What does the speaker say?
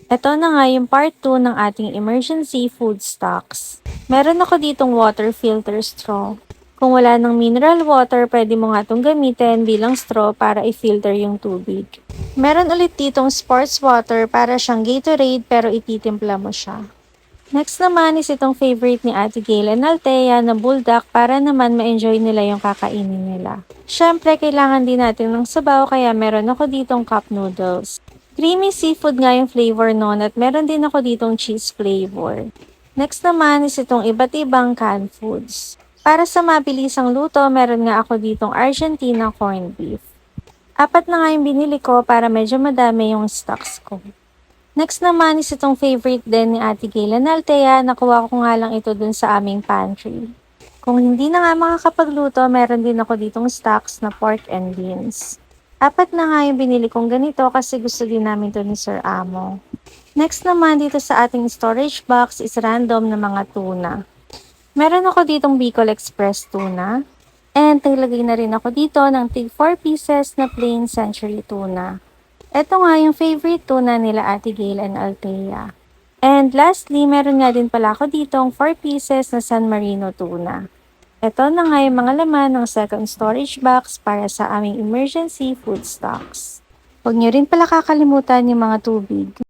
Ito na nga yung part 2 ng ating emergency food stocks. Meron ako ditong water filter straw. Kung wala ng mineral water, pwede mo nga itong gamitin bilang straw para i-filter yung tubig. Meron ulit ditong sports water para siyang Gatorade pero ititimpla mo siya. Next naman is itong favorite ni Ate Gail and Althea na buldak para naman ma-enjoy nila yung kakainin nila. Syempre, kailangan din natin ng sabaw kaya meron ako ditong cup noodles. Creamy seafood nga yung flavor nun at meron din ako ditong cheese flavor. Next naman is itong iba't ibang canned foods. Para sa mabilisang luto, meron nga ako ditong Argentina corned beef. 4 na nga yung binili ko para medyo madami yung stocks ko. Next naman is itong favorite din ni Ate Gail and Althea. Nakuha ko nga lang ito dun sa aming pantry. Kung hindi na nga makakapagluto, meron din ako ditong stocks na pork and beans. 4 na nga yung binili kong ganito kasi gusto din namin to ni Sir Amo. Next naman dito sa ating storage box is random na mga tuna. Meron ako ditong Bicol Express tuna. And naglagay na rin ako dito ng tig 4 pieces na plain century tuna. Ito nga yung favorite tuna nila Ate Gail and Althea. And lastly, meron nga din pala ako ditong 4 pieces na San Marino tuna. Ito na nga yung mga laman ng second storage box para sa aming emergency food stocks. Huwag niyo rin pala kakalimutan yung mga tubig.